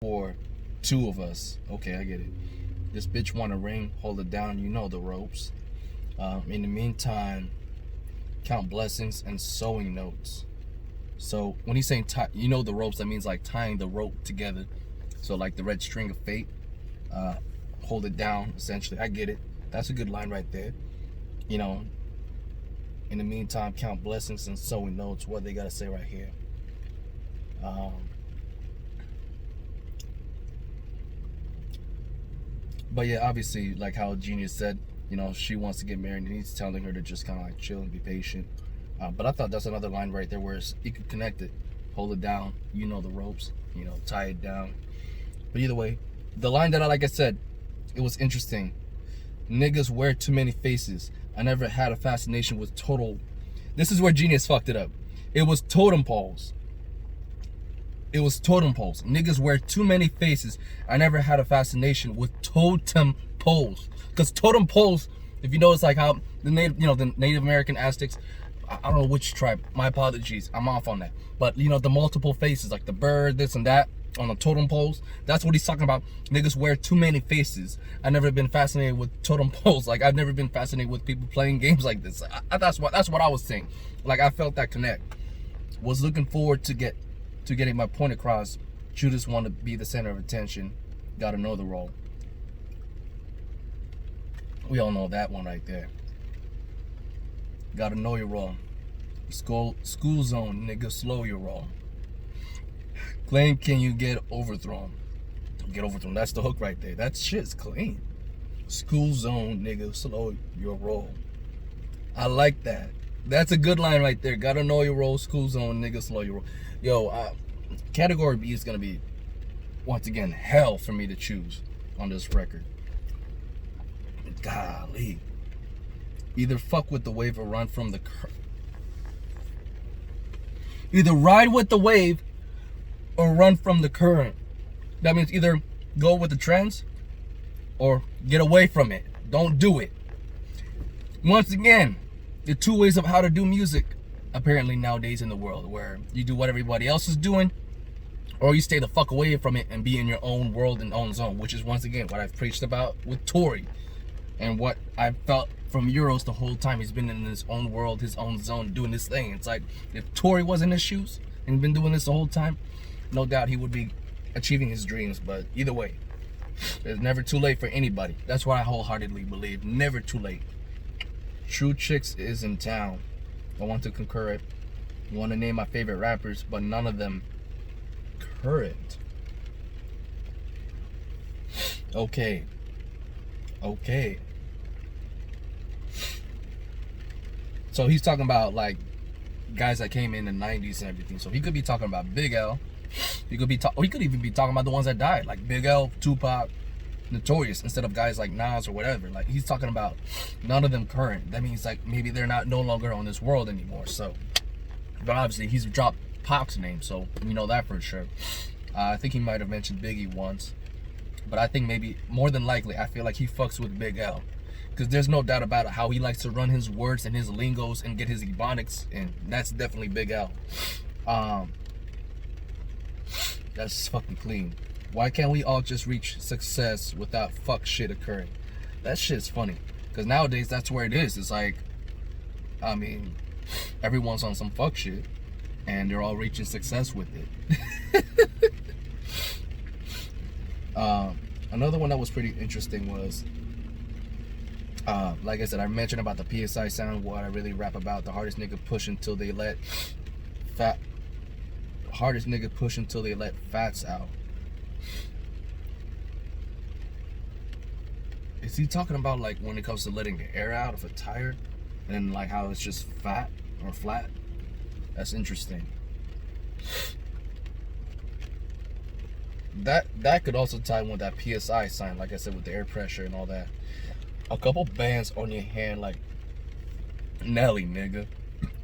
or two of us. Okay, I get it. This bitch want a ring, hold it down, you know the ropes. In the meantime, count blessings and sewing notes. So when he's saying you know the ropes, that means like tying the rope together. So like the red string of fate, hold it down, essentially. I get it. That's a good line right there. You know, in the meantime, count blessings and sewing notes. What they gotta say right here. But yeah, obviously, like how Genius said, you know, she wants to get married and he's telling her to just kind of like chill and be patient. But I thought that's another line right there where you could connect it, hold it down, you know the ropes, you know, tie it down. But either way, the line that like I said, it was interesting. Niggas wear too many faces. I never had a fascination with total. This is where Genius fucked it up. It was totem poles. It was totem poles. Niggas wear too many faces. I never had a fascination with totem poles. Because totem poles, if you know, it's like how the Native American Aztecs, I don't know which tribe. My apologies. I'm off on that. But you know, the multiple faces, like the bird, this and that, on the totem poles. That's what he's talking about. Niggas wear too many faces. I've never been fascinated with totem poles. Like I've never been fascinated with people playing games like this. That's what I was saying. Like I felt that connect. Was looking forward to getting my point across. Shooters want to be the center of attention. Gotta know the role. We all know that one right there. Gotta know your role. School zone, nigga, slow your roll. Claim can you get overthrown? Get overthrown. That's the hook right there. That shit's clean. School zone, nigga, slow your roll. I like that. That's a good line right there. Gotta know your role. School zone, nigga, slow your roll. Yo, category B is gonna be, once again, hell for me to choose on this record. Golly. Either fuck with the wave or run from the either ride with the wave or run from the current. That means either go with the trends or get away from it. Don't do it. Once again, the two ways of how to do music apparently nowadays in the world, where you do what everybody else is doing or you stay the fuck away from it and be in your own world and own zone, which is once again what I've preached about with Tory and what I felt from Euroz the whole time. He's been in his own world, his own zone, doing this thing. It's like if Tory was in his shoes and been doing this the whole time, no doubt he would be achieving his dreams. But either way, it's never too late for anybody. That's what I wholeheartedly believe. Never too late. True Chicks is in town. I want to concur it. I want to name my favorite rappers, but none of them current. Okay. So he's talking about like guys that came in the 90s and everything. So he could be talking about Big L. He could even be talking about the ones that died, like Big L, Tupac, Notorious, instead of guys like Nas or whatever. Like he's talking about none of them current. That means like maybe they're no longer on this world anymore. So, but obviously he's dropped Pac's name, so we know that for sure. I think he might have mentioned Biggie once, but I think maybe more than likely I feel like he fucks with Big L, because there's no doubt about it how he likes to run his words and his lingos and get his ebonics, and that's definitely Big L. That's fucking clean. Why can't we all just reach success without fuck shit occurring? That shit's funny, because nowadays that's where it is. It's like, I mean, everyone's on some fuck shit and they're all reaching success with it. Another one that was pretty interesting was, like I said, I mentioned about the PSI sound. What I really rap about: the hardest nigga push until they let fats out. Is he talking about like when it comes to letting the air out of a tire, and like how it's just fat or flat? That's interesting. That could also tie in with that PSI sign, like I said, with the air pressure and all that. A couple bands on your hand, like Nelly, nigga.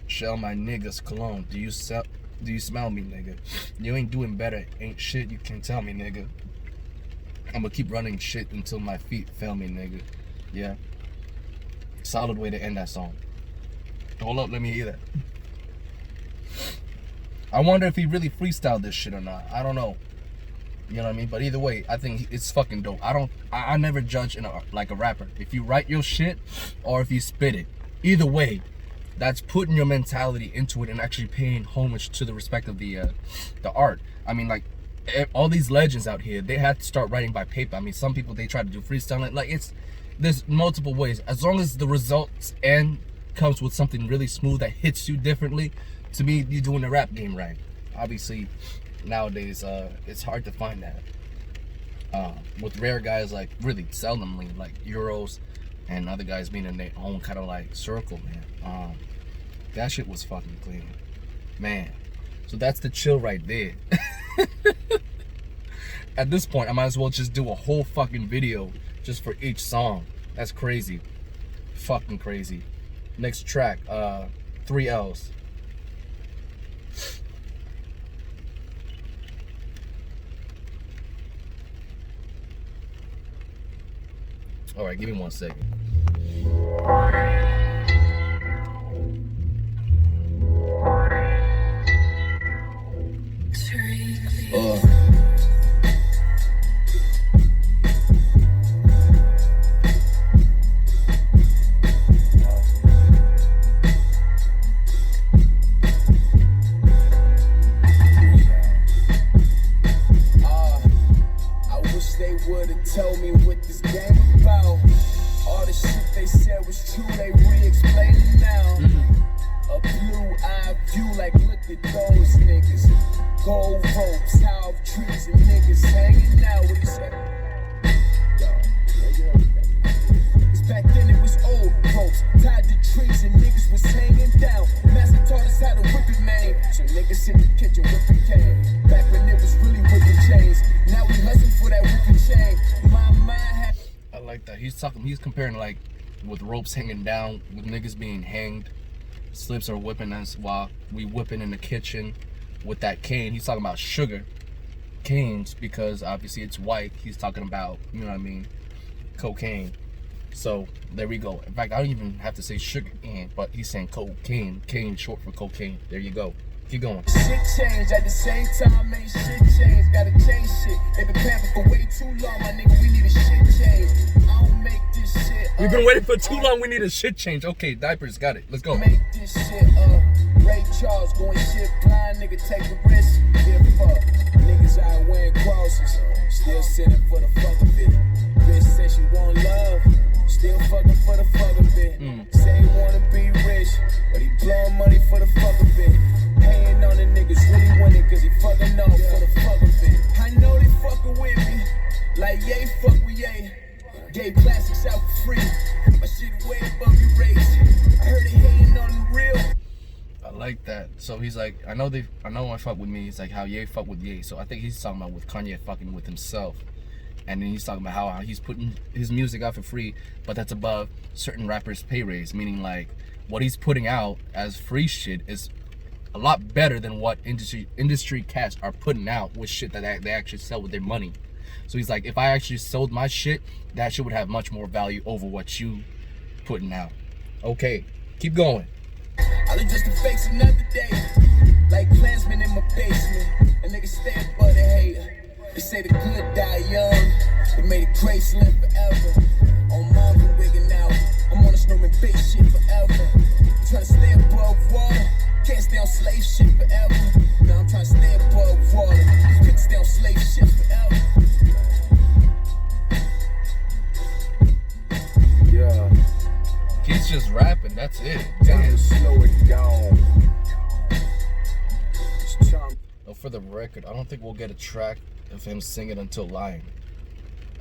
Shell my niggas cologne. Do you smell me, nigga? You ain't doing better. Ain't shit you can tell me, nigga. I'ma keep running shit until my feet fail me, nigga. Yeah. Solid way to end that song. Hold up, let me hear that. I wonder if he really freestyled this shit or not. I don't know. You know what I mean? But either way, I think it's fucking dope. I never judge like a rapper. If you write your shit or if you spit it, either way, that's putting your mentality into it and actually paying homage to the respect of the art. I mean, like, all these legends out here, they had to start writing by paper. I mean, some people, they try to do freestyling. Like, there's multiple ways. As long as the results end comes with something really smooth that hits you differently, to me, you're doing the rap game right. Obviously, nowadays, it's hard to find that. With rare guys, like, really seldomly, like Euroz and other guys being in their own kind of like circle, man. That shit was fucking clean, man. So that's the chill right there. At this point, I might as well just do a whole fucking video just for each song. That's crazy, fucking crazy. Next track, 3 L's. All right, give me 1 second. Tell me what this game about. All the shit they said was true, they re-explain it now. A blue-eye view, like look at those niggas. Gold ropes, half trees, and niggas hanging out. What you say? Cause back then it was old ropes, tied to trees, and niggas was hanging down. Master taught us how to whip it, man. So niggas in the kitchen whipping cane. Back when it was really whipping chains. Now we hustle for that whipping chain. I like that. He's comparing like with ropes hanging down, with niggas being hanged, slips are whipping us while we whipping in the kitchen with that cane. He's talking about sugar canes because obviously it's white. He's talking about, you know what I mean, cocaine. So there we go. In fact, I don't even have to say sugar cane, but he's saying cocaine. Cane short for cocaine. There you go. Keep going. Shit change at the same time, ain't shit change. Gotta change shit. They been pampering for way too long, my nigga. We need a shit change. I don't make this shit. We've been waiting for too long. We need a shit change. Okay, diapers, got it. Let's go. Make this shit Ray Charles going shit blind, nigga. Take the risk. Give a fuck. Niggas out wearing crosses, still sitting for the fuck of it. Bitch said she want love, still fucking for the fuck of it. Say he wanna be rich, but he blowing money for the fuck of it. Hating on the niggas really winning cause he fucking off for the fuck of it. I know they fucking with me, like yay fuck with yay. Gave classics out for free, my shit way above your rates. I heard they hating on the real. I like that. So he's like, I know I fuck with me. It's like how Ye fuck with Ye. So I think he's talking about with Kanye fucking with himself. And then he's talking about how he's putting his music out for free, but that's above certain rappers' pay raise. Meaning like what he's putting out as free shit is a lot better than what industry cats are putting out with shit that they actually sell with their money. So he's like, if I actually sold my shit, that shit would have much more value over what you putting out. Okay, keep going. I look just to face another day, like Klansmen in my basement. A nigga stay above the hate. They say the good die young, but may the grace live forever. On mountain wigging out, I'm on a snoring big shit forever. Trying to stay above water, can't stay on slave shit forever. Now I'm trying to stay above water, can't stay on slave shit forever. Yeah. He's just rapping, that's it. Time to slow it down. Oh, for the record, I don't think we'll get a track of him singing until Lying,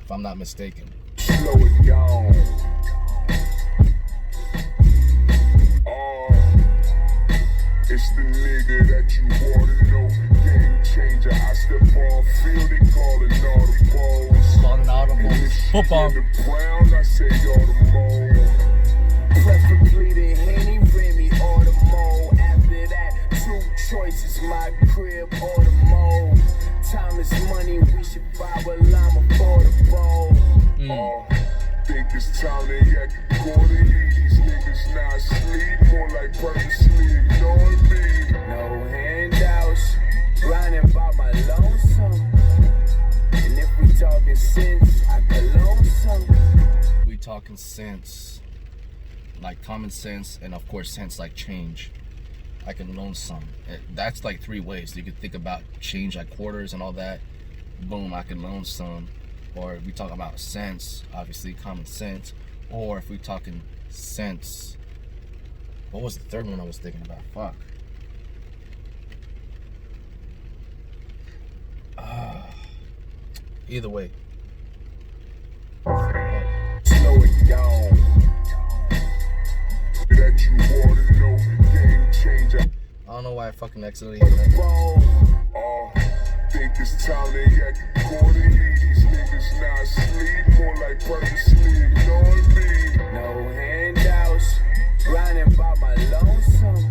if I'm not mistaken. Slow it down. It's the nigga that you wanna know. Game changer, I step on field, they calling audibles. Calling audibles. Football. In the Browns, I say audible. Preferably the Henny, Remy, or the Mo. After that, 2 choices, my crib or the Mo. Time is money, we should buy a llama for the bowl. Think it's time to get quarter. These niggas not sleep, more like purposely ignoring me. No handouts, grinding by my lonesome. talking sense, I could loan some. We talking sense, like common sense, and of course sense like change. I can loan some. That's like three ways. You could think about change like quarters and all that. Boom, I can loan some. Or if we talk about sense, obviously common sense. Or if we talking sense, what was the third one I was thinking about? Fuck. Either way. Slow it down. That you wanna know, game changer. I don't know why I fucking accidentally hit that. Think it's time to act accordingly. These niggas not asleep, more like purposely ignoring me. No handouts, grinding by my lonesome.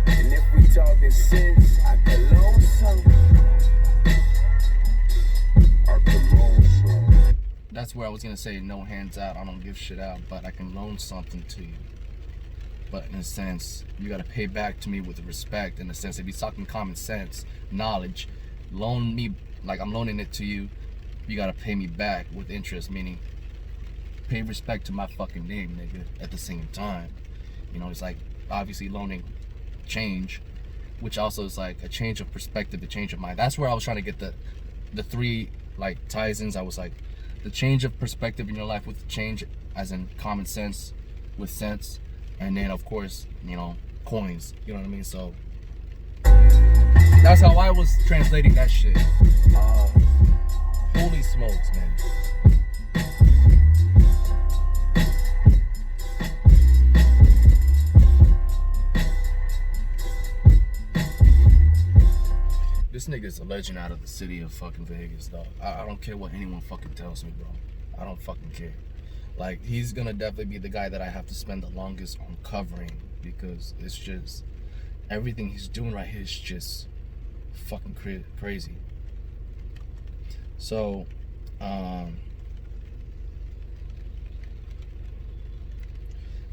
And if we talking sense, I could loan some. I could loan some. That's where I was gonna say no hands out. I don't give shit out, but I can loan something to you. But in a sense, you gotta pay back to me with respect. In a sense, if you're talking common sense, knowledge, loan me like I'm loaning it to you. You gotta pay me back with interest, meaning pay respect to my fucking name, nigga. At the same time, you know, it's like obviously loaning change, which also is like a change of perspective, a change of mind. That's where I was trying to get the three like ties-ins. I was like, the change of perspective in your life with change, as in common sense with sense. And then, of course, you know, coins. You know what I mean? So that's how I was translating that shit. Holy smokes, man. This nigga's a legend out of the city of fucking Vegas, dog. I don't care what anyone fucking tells me, bro. I don't fucking care. Like, he's gonna definitely be the guy that I have to spend the longest on covering, because it's just everything he's doing right here is just fucking crazy. So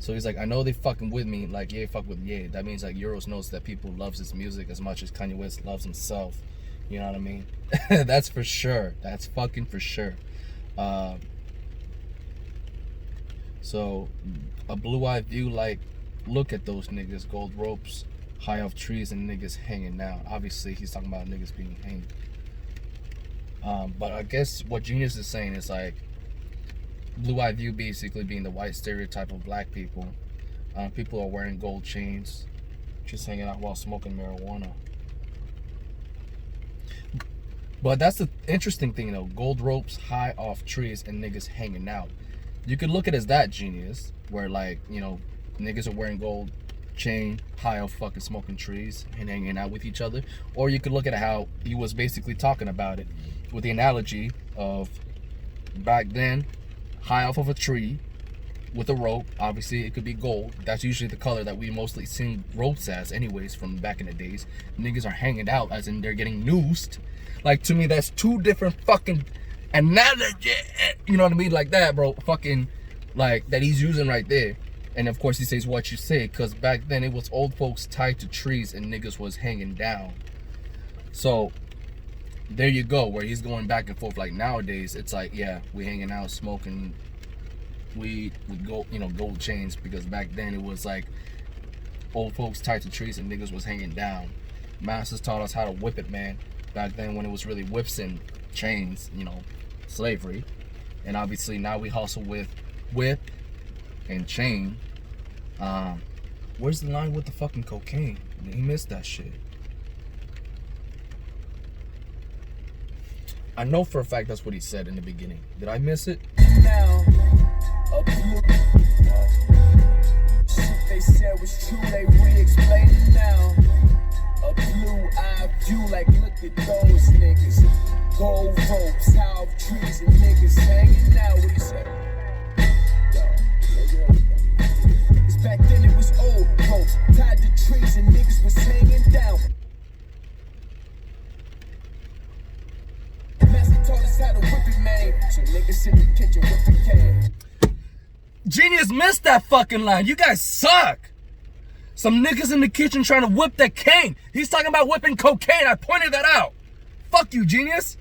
he's like, I know they fucking with me, like Ye fuck with Ye. That means like Euroz knows that people loves his music as much as Kanye West loves himself. You know what I mean? That's for sure. That's fucking for sure. So a blue-eyed view, like, look at those niggas, gold ropes, high off trees, and niggas hanging down. Obviously, he's talking about niggas being hanged. But I guess what Genius is saying is like, blue-eyed view basically being the white stereotype of black people. People are wearing gold chains, just hanging out while smoking marijuana. But that's the interesting thing, though. Gold ropes, high off trees, and niggas hanging out. You could look at it as that, Genius, where, like, you know, niggas are wearing gold chain, high off fucking smoking trees, and hanging out with each other. Or you could look at how he was basically talking about it with the analogy of back then, high off of a tree with a rope. Obviously, it could be gold. That's usually the color that we mostly sing ropes as anyways from back in the days. Niggas are hanging out as in they're getting noosed. Like, to me, that's two different fucking analogy. You know what I mean? Like that, bro. Fucking, like, that he's using right there. And of course he says what you say, because back then it was old folks tied to trees and niggas was hanging down. So there you go, where he's going back and forth. Like nowadays, it's like, yeah, we hanging out, smoking weed with gold, you know, gold chains, because back then it was like old folks tied to trees and niggas was hanging down. Masters taught us how to whip it, man. Back then when it was really whips and chains, you know, slavery. And obviously now we hustle with whip and chain. Where's the line with the fucking cocaine? He missed that shit. I know for a fact that's what he said in the beginning. Did I miss it? Now, a blue shit they said was true, they re-explain it now. A blue-eyed view, like, look at those niggas. Gold ropes, high off trees, and niggas hanging out. What he said? Cause back then it was old ropes, tied to trees, and niggas was hanging down. Master taught us how to whip it, man. So niggas in the kitchen whipping cane. Genius missed that fucking line. You guys suck. Some niggas in the kitchen trying to whip that cane. He's talking about whipping cocaine. I pointed that out. Fuck you, Genius.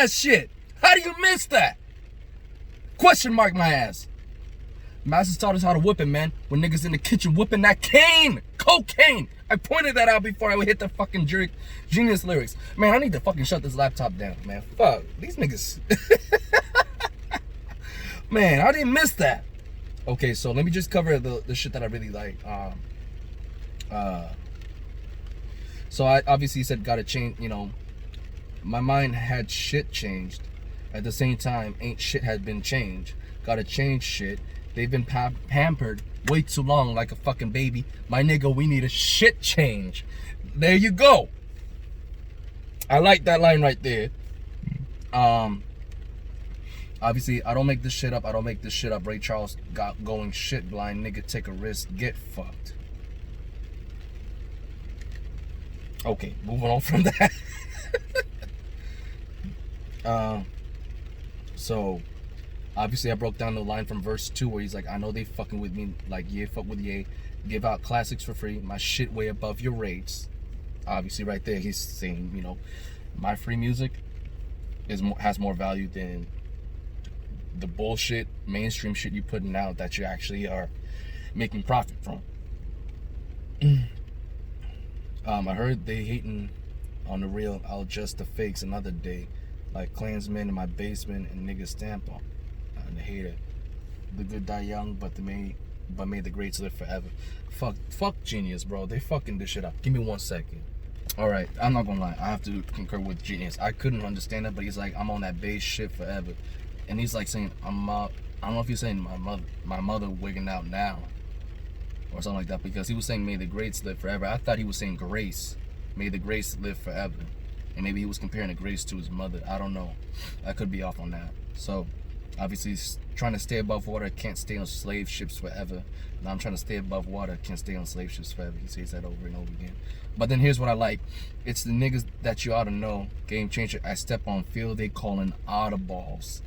that shit? How do you miss that? Question mark my ass. Masters taught us how to whip it, man. When niggas in the kitchen whipping that cane. Cocaine. I pointed that out before I would hit the fucking genius lyrics. Man, I need to fucking shut this laptop down, man. Fuck. These niggas. Man, I didn't miss that. Okay, so let me just cover the shit that I really like. So I obviously said gotta change, you know, my mind had shit changed. At the same time, ain't shit had been changed. Gotta change shit. They've been pampered way too long like a fucking baby. My nigga, we need a shit change. There you go. I like that line right there. Obviously, I don't make this shit up. I don't make this shit up. Ray Charles got going shit blind. Nigga, take a risk. Get fucked. Okay, moving on from that. So, obviously, I broke down the line from verse 2 where he's like, I know they fucking with me. Like, yeah, fuck with Ye. Give out classics for free. My shit way above your rates. Obviously, right there, he's saying, you know, my free music has more value than the bullshit mainstream shit you putting out that you actually are making profit from. I heard they hating on the real. I'll adjust the fakes another day, like Klansmen in my basement and niggas stamp on. They hate it. The good die young, but may the greats live forever. Fuck Genius, bro. They fucking this shit up. Give me 1 second. All right, I'm not gonna lie. I have to concur with Genius. I couldn't understand that, but he's like, I'm on that base shit forever. And he's like saying, I don't know if he's saying my mother wigging out now or something like that, because he was saying may the greats live forever. I thought he was saying grace. May the grace live forever. And maybe he was comparing the grace to his mother. I don't know. I could be off on that. So obviously he's trying to stay above water, can't stay on slave ships forever. Now I'm trying to stay above water, can't stay on slave ships forever. He says that over and over again. But then here's what I like. It's the niggas that you ought to know. Game changer. I step on field, they calling audibles.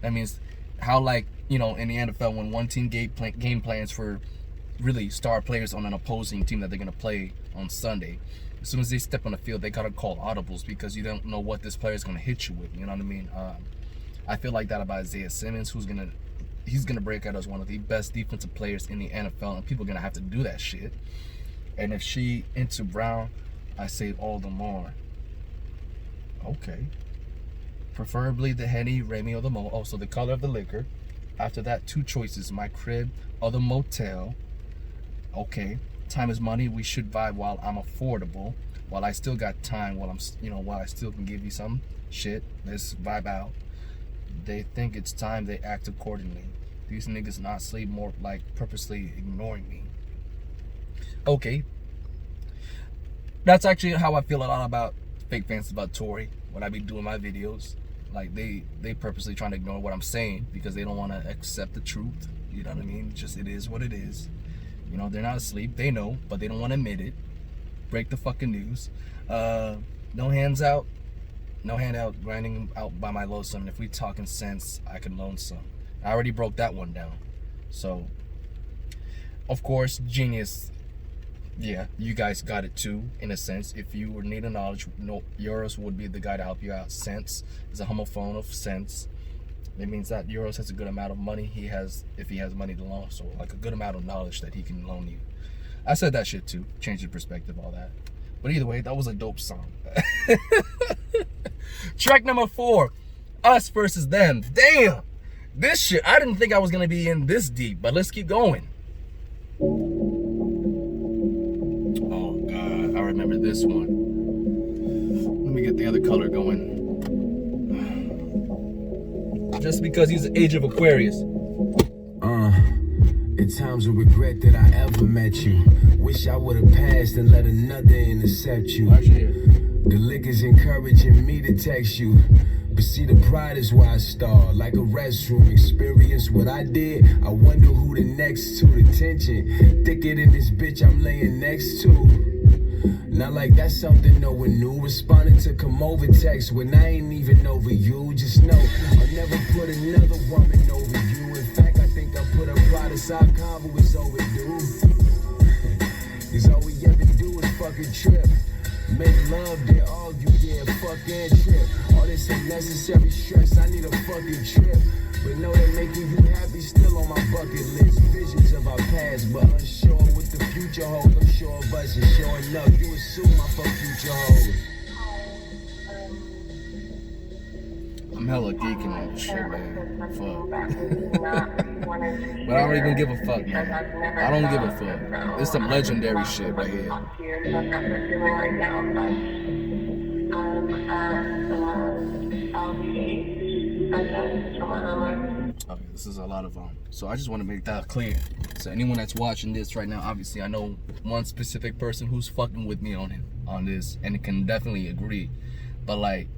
That means how, like, you know, in the NFL, when one team game plans for really star players on an opposing team that they're going to play on Sunday, as soon as they step on the field, they got to call audibles because you don't know what this player is going to hit you with. You know what I mean? I feel like that about Isaiah Simmons, he's going to break out as one of the best defensive players in the NFL, and people are going to have to do that shit. And if she into Brown, I say all the more. Okay. Preferably the Henny, Remy, or the Mo. Also the color of the liquor. After that, 2 choices: my crib or the motel. Okay. Time is money. We should vibe while I'm affordable. While I still got time. While I still can give you some shit. Let's vibe out. They think it's time. They act accordingly. These niggas not sleep, more like purposely ignoring me. Okay. That's actually how I feel a lot about fake fans about Tory when I be doing my videos. Like they purposely trying to ignore what I'm saying because they don't want to accept the truth. You know what I mean? Just it is what it is. You know, they're not asleep. They know, but they don't want to admit it. Break the fucking news. No hands out. No handout. Grinding out by my lonesome. If we talking sense, I can loan some. I already broke that one down. So, of course, Genius. Yeah, you guys got it too, in a sense. If you would need a knowledge, Euroz would be the guy to help you out. Sense is a homophone of sense. It means that Euroz has a good amount of money if he has money to loan, so like a good amount of knowledge that he can loan you. I said that shit too, change your perspective, all that. But either way, that was a dope song. Track number 4, Us versus Them. Damn, this shit, I didn't think I was gonna be in this deep, but let's keep going. I remember this one. Let me get the other color going. Just because he's the age of Aquarius. At times I regret that I ever met you. Wish I would have passed and let another intercept you. The liquor's encouraging me to text you. But see, the pride is why I start. Like a restroom experience what I did. I wonder who the next to the tension. Thicker than this bitch I'm laying next to. Not like that's something no one knew. Responding to come over text when I ain't even over you. Just know I'll never put another woman over you. In fact, I think I put a pride aside. Convo is overdue. Cause all we ever do is fucking trip. Make love, then argue, yeah, fuck and trip. All this Unnecessary stress, I need a fucking trip. But know that making you happy still on my bucket list. Visions of our past, but unsure what the future holds. I'm sure of us, and sure enough, you assume my fuck future holds. I'm hella geeking on this shit, man. Fuck. But I don't even give a fuck, man. I don't give a fuck. It's some legendary shit right here. Okay, this is a lot of so I just want to make that clear. So anyone that's watching this right now, obviously I know one specific person who's fucking with me on this, and it can definitely agree. But like,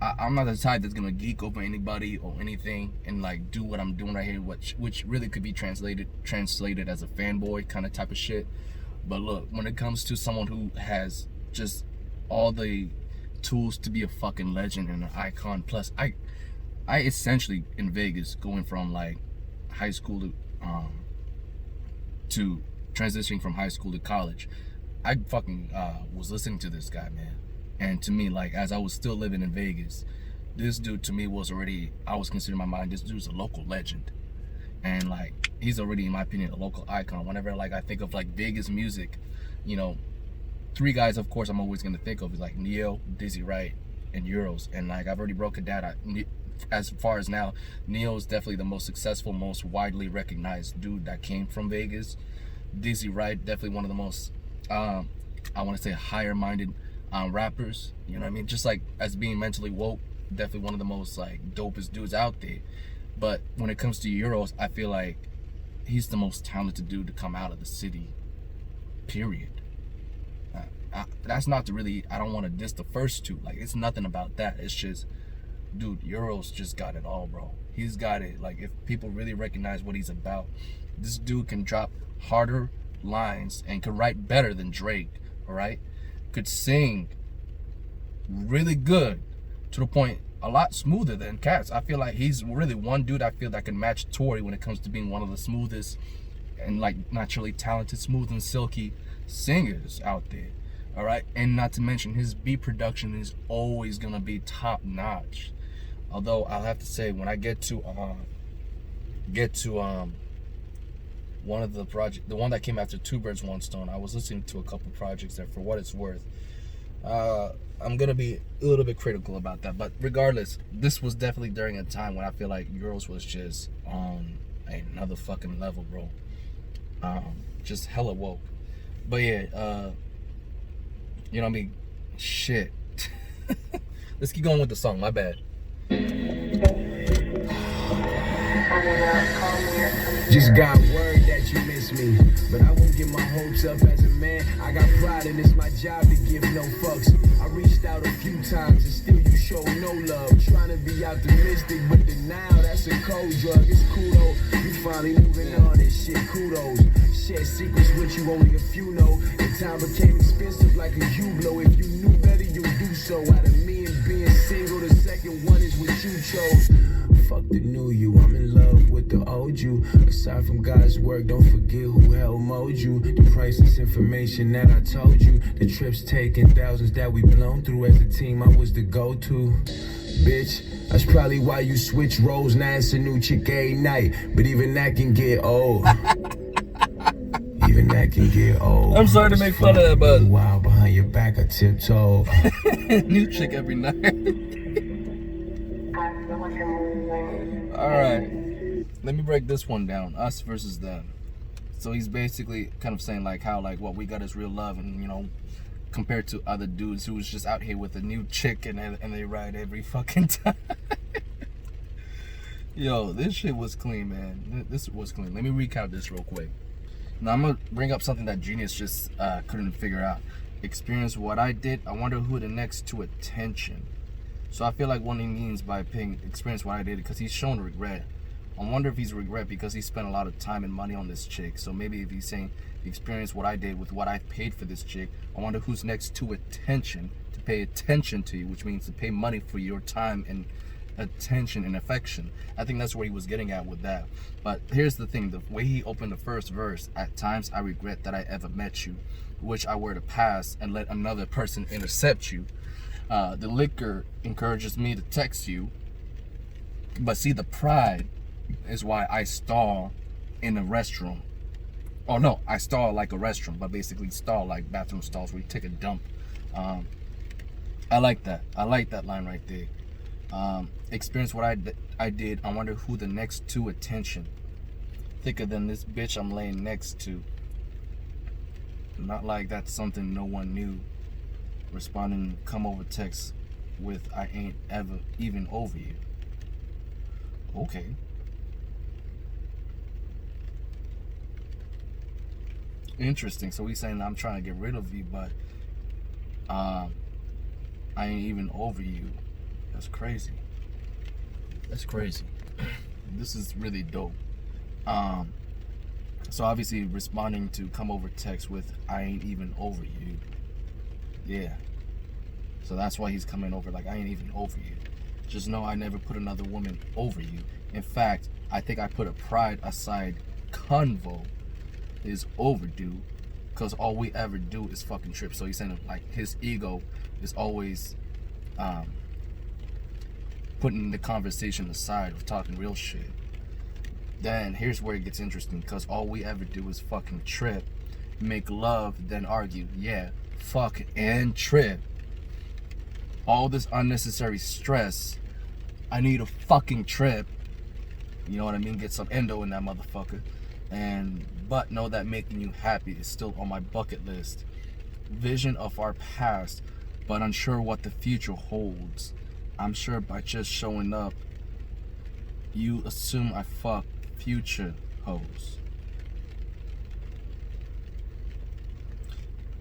I'm not the type that's gonna geek over anybody or anything and like do what I'm doing right here, which really could be translated as a fanboy kind of type of shit. But look, when it comes to someone who has just all the tools to be a fucking legend and an icon, plus I essentially in Vegas, going from like high school to transitioning from high school to college, I fucking was listening to this guy, man. And to me, like, as I was still living in Vegas, this dude to me was already, I was considering in my mind, this dude's a local legend. And like, he's already, in my opinion, a local icon. Whenever like I think of like Vegas music, you know, three guys, of course, I'm always gonna think of is like Neo, Dizzy Wright, and Euroz. And like, I've already broken down. As far as now, Neo's definitely the most successful, most widely recognized dude that came from Vegas. Dizzy Wright, definitely one of the most, I want to say, higher-minded rappers. You know what I mean? Just like as being mentally woke, definitely one of the most like dopest dudes out there. But when it comes to Euroz, I feel like he's the most talented dude to come out of the city. Period. That's not to really, I don't want to diss the first two. Like, it's nothing about that. It's just, dude, Euroz just got it all, bro. He's got it. Like, if people really recognize what he's about, this dude can drop harder lines and can write better than Drake, all right? Could sing really good, to the point a lot smoother than Cats. I feel like he's really one dude I feel that can match Tory when it comes to being one of the smoothest and like naturally talented, smooth and silky singers out there. All right, and not to mention his beat production is always gonna be top notch. Although I'll have to say, when I get to one of the project, the one that came after Two Birds One Stone, I was listening to a couple projects that, for what it's worth, I'm gonna be a little bit critical about that. But regardless, this was definitely during a time when I feel like Euroz was just on another fucking level, bro. Just hella woke. But yeah, you know what I mean? Shit. Let's keep going with the song, my bad. Just got word that you miss me, but I won't get my hopes up as a man. I got pride and it's my job to give no fucks. I reached out a few times and still you show no love. Trying to be optimistic, but denial, that's a cold drug. It's cool though, you finally moving on, this shit, kudos. Share secrets with you, only a few know. And time became expensive like a Hublot. If you knew better, you'd do so. Out of me and being single, the second one is what you chose. Fuck the new you, I'm in love with the old you. Aside from God's work, don't forget who hell mowed you. The priceless information that I told you. The trips taken, thousands that we blown through. As a team, I was the go-to. Bitch, that's probably why you switch roles. Now it's a new chick every night. But even that can get old. Even that can get old. I'm sorry to make fun of that, but wow, behind your back I tiptoe. new chick every night. Alright, let me break this one down. Us versus them. So he's basically kind of saying like how like what we got is real love, and you know, compared to other dudes who's just out here with a new chick and they ride every fucking time. Yo, this shit was clean, man. This was clean. Let me recount this real quick. Now I'm gonna bring up something that Genius just couldn't figure out. Experience what I did. I wonder who the next to attention. So I feel like what he means by paying experience what I did, because he's shown regret. I wonder if he's regret because he spent a lot of time and money on this chick. So maybe if he's saying experience what I did with what I paid for this chick, I wonder who's next to attention, to pay attention to you, which means to pay money for your time and attention and affection. I think that's what he was getting at with that. But here's the thing, the way he opened the first verse, at times I regret that I ever met you, wish I were to pass and let another person intercept you. The liquor encourages me to text you, but see, the pride is why I stall in a restroom. Oh no, I stall like a restroom, but basically stall like bathroom stalls where you take a dump. I like that. I like that line right there. Experience what I did. I wonder who the next to attention. Thicker than this bitch I'm laying next to. Not like that's something no one knew. Responding, come over text with I ain't ever even over you. Okay. Interesting. So he's saying I'm trying to get rid of you, but I ain't even over you. That's crazy. That's crazy. This is really dope. So obviously responding to come over text with I ain't even over you. Yeah. So that's why he's coming over like I ain't even over you. Just know I never put another woman over you. In fact, I think I put a pride aside. Convo is overdue because all we ever do is fucking trip. So he's saying like his ego is always putting the conversation aside of talking real shit. Then here's where it gets interesting, because all we ever do is fucking trip, make love, then argue. Yeah, fuck and trip. All this unnecessary stress. I need a fucking trip. You know what I mean? Get some endo in that motherfucker. But know that making you happy is still on my bucket list. Vision of our past, but unsure what the future holds. I'm sure by just showing up, you assume I fuck future hoes.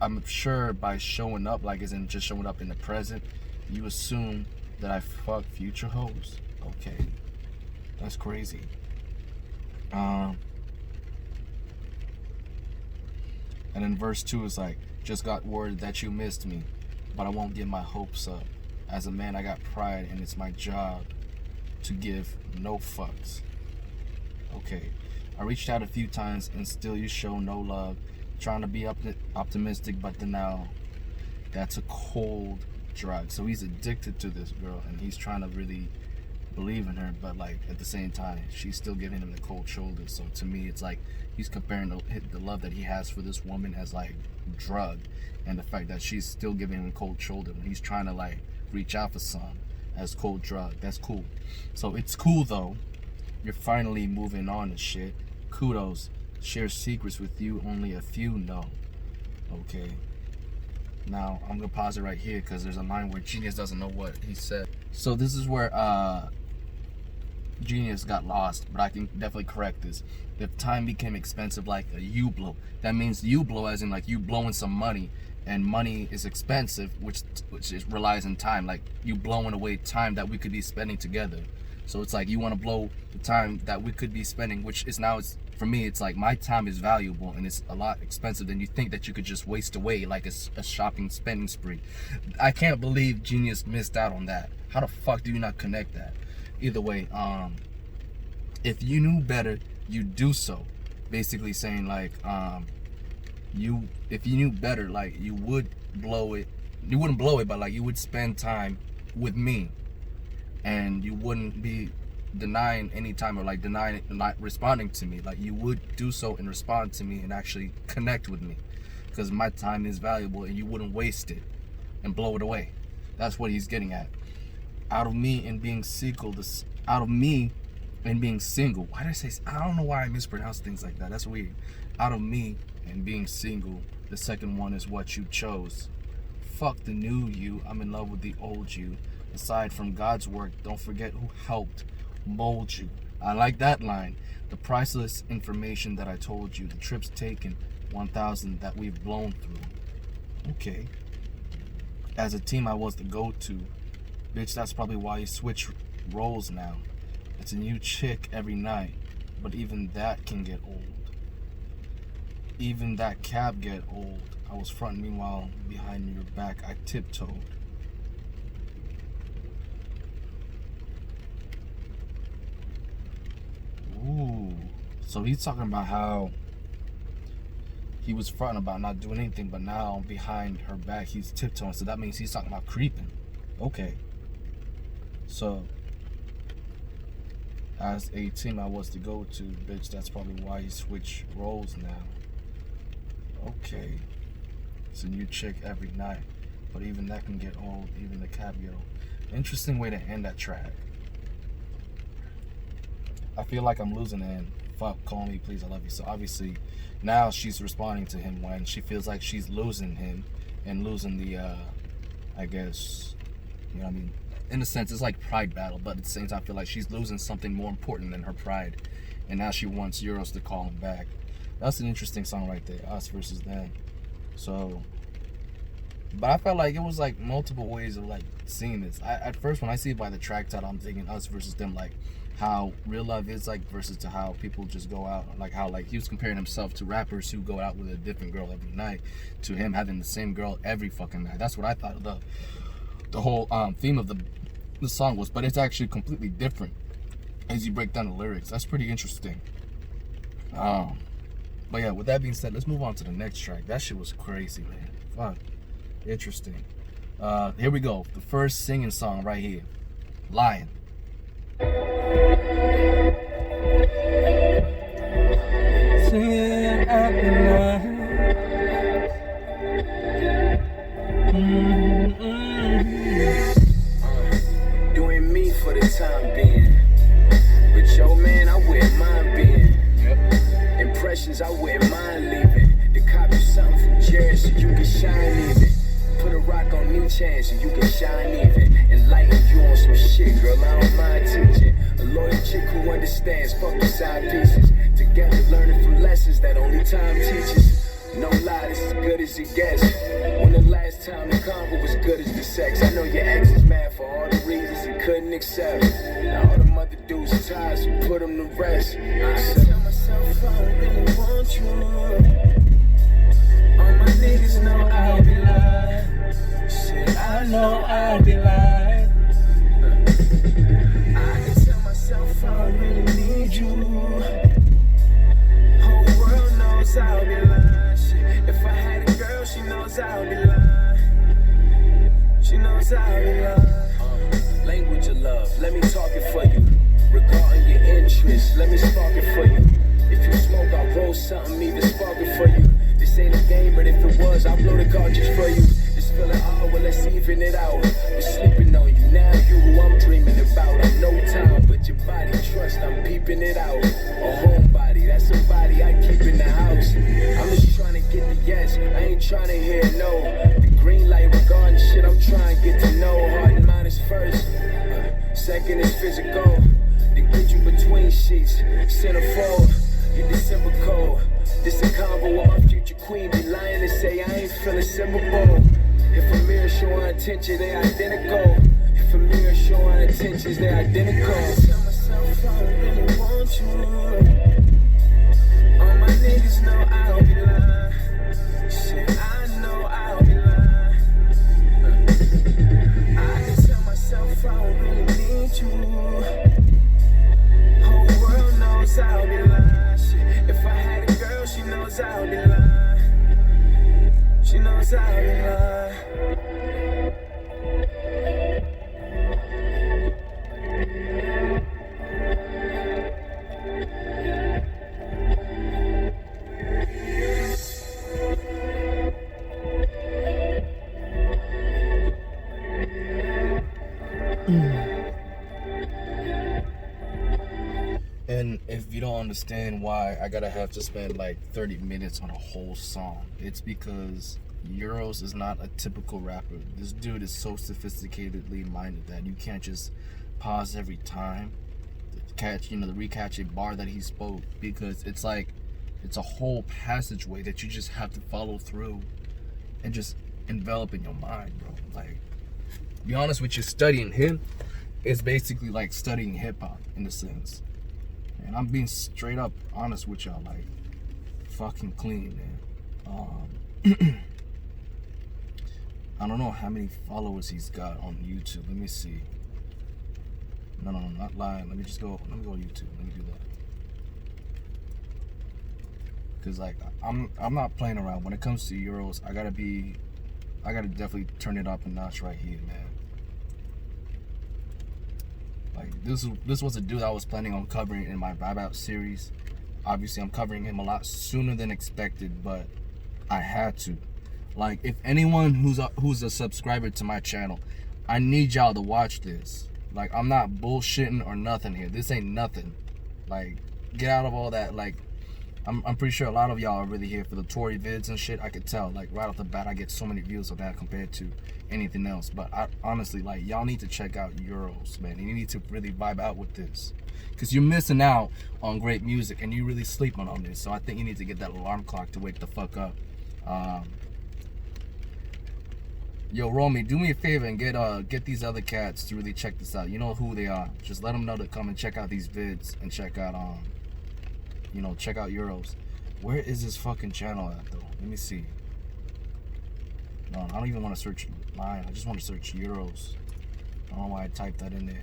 I'm sure by showing up, like as in just showing up in the present, you assume that I fuck future hoes. Okay, that's crazy. And then verse 2 is like, just got word that you missed me, but I won't get my hopes up. As a man, I got pride, and it's my job to give no fucks. Okay, I reached out a few times, and still you show no love. Trying to be optimistic, but then now that's a cold drug. So he's addicted to this girl, and he's trying to really believe in her, but like at the same time, she's still giving him the cold shoulder. So to me, it's like he's comparing the love that he has for this woman as like drug, and the fact that she's still giving him cold shoulder when he's trying to like reach out for some as cold drug. That's cool. So it's cool though. You're finally moving on and shit. Kudos. Share secrets with you, only a few know. Okay. Now I'm gonna pause it right here because there's a line where Genius doesn't know what he said. So this is where Genius got lost, but I can definitely correct this. If time became expensive like a you blow, that means you blow as in like you blowing some money, and money is expensive, which relies on time. Like you blowing away time that we could be spending together. So it's like you want to blow the time that we could be spending, which is now, it's for me, it's like my time is valuable and it's a lot expensive than you think that you could just waste away like a shopping spending spree. I can't believe Genius missed out on that. How the fuck do you not connect that? Either way, if you knew better, you'd do so. Basically saying like, if you knew better, like you would blow it. You wouldn't blow it, but like you would spend time with me, and you wouldn't be denying any time or like denying not responding to me. Like you would do so and respond to me and actually connect with me, because my time is valuable and you wouldn't waste it and blow it away. That's what he's getting at. Out of me and being single, out of me and being single. Why did I say? I don't know why I mispronounce things like that. That's weird. Out of me and being single, the second one is what you chose. Fuck the new you. I'm in love with the old you. Aside from God's work, don't forget who helped mold you. I like that line. The priceless information that I told you, the trips taken, 1,000 that we've blown through. Okay. As a team, I was the go-to. Bitch, that's probably why you switch roles now. It's a new chick every night, but even that can get old. Even that cab get old. I was fronting, meanwhile behind your back I tiptoed. Ooh. So he's talking about how he was fronting about not doing anything, but now behind her back he's tiptoeing. So that means he's talking about creeping. Okay. So, as a team I was to go to, bitch, that's probably why he switched roles now. Okay. It's a new chick every night. But even that can get old, even the cab get old. Interesting way to end that track. I feel like I'm losing it, and fuck, call me, please, I love you. So obviously, now she's responding to him when she feels like she's losing him and losing the, I guess, you know what I mean? In a sense, it's like pride battle, but at the same time, I feel like she's losing something more important than her pride. And now she wants Euroz to call him back. That's an interesting song right there, us versus them. So, but I felt like it was like multiple ways of like seeing this. At first, when I see it by the track title, I'm thinking us versus them, like how real love is like versus to how people just go out, like how like he was comparing himself to rappers who go out with a different girl every night, to him having the same girl every fucking night. That's what I thought the whole theme of the song was, but it's actually completely different as you break down the lyrics. That's pretty interesting. But yeah, with that being said, let's move on to the next track. That shit was crazy, man. Fuck. Interesting. Here we go. The first singing song right here. Lion. Singing at the night. Doing me for the time being. But yo, man, I wouldn't mind being. Impressions, I wouldn't mind leaving. To copy something from Jerry so you can shine even. Put a rock on each hand so you can shine even. Enlighten you on some shit, girl, I don't mind teaching. A loyal chick who understands, fuck the side pieces. Together learning from lessons that only time teaches. No lie, this is good as it gets. When the last time the convo was good as the sex. I know your ex is mad for all the reasons he couldn't accept. Now all the mother dudes tired, so put them to rest. I can tell myself I don't really want you. All my niggas know I'll be lying. Shit, I know I'll be lying. I can tell myself I don't really need you. Whole world knows I'll be lying. Shit, if I had a girl, she knows I'll be lying. She knows I'll be lying. Language of love, let me talk it for you. Regarding your interests, let me spark it for you. If you smoke, I'll roll something, even spark it for you. This ain't a game, but if it was, I'll blow the cartridge for you. This feeling, oh, well, let's even it out. We're sleeping on you, now you who I'm dreaming about. I'm no time, but your body, trust, I'm peeping it out. A homebody, that's a body I keep in the house. I'm just trying to get the yes, I ain't trying to hear no. The green light regarding shit, I'm trying to get to know. Heart and mind is first, second is physical. To get you between sheets, centerfold, you December cold. This a convo with my future queen, be lying to say I ain't feeling symbol. If a mirror showing attention, they identical. If a mirror showing intentions, they identical. I tell myself I don't really want you. All my niggas know I'll be lying. Shit, I know I'll be lying. I can tell myself I don't really need you. Whole world knows I'll be lying. Shit, if I had a girl, she knows I'll be lying. She knows I'll be lying. And if you don't understand why I gotta have to spend like 30 minutes on a whole song, it's because Euroz is not a typical rapper. This dude is so sophisticatedly minded that you can't just pause every time to catch, the recatch a bar that he spoke, because it's like, it's a whole passageway that you just have to follow through and just envelop in your mind, bro. Like, to be honest with you, studying him is basically like studying hip-hop in a sense. And I'm being straight up honest with y'all, like, fucking clean, man. I don't know how many followers he's got on YouTube. Let me see. No, not lying. Let me go on YouTube. Let me do that. Cause like, I'm not playing around. When it comes to Euroz, I gotta definitely turn it up a notch right here, man. Like this was a dude I was planning on covering in my Vibe Out series. Obviously, I'm covering him a lot sooner than expected, but I had to. Like, if anyone who's a subscriber to my channel, I need y'all to watch this. Like, I'm not bullshitting or nothing here. This ain't nothing. Like, get out of all that. Like, I'm pretty sure a lot of y'all are really here for the Tory vids and shit. I could tell. Like, right off the bat, I get so many views of that compared to anything else. But I honestly, like, y'all need to check out Euroz, man. You need to really vibe out with this, because you're missing out on great music and you really sleeping on this. So I think you need to get that alarm clock to wake the fuck up. Yo, Romy, do me a favor and get these other cats to really check this out. You know who they are. Just let them know to come and check out these vids and check out check out Euroz. Where is this fucking channel at though? Let me see. No, I don't even want to search mine. I just want to search Euroz. I don't know why I typed that in there.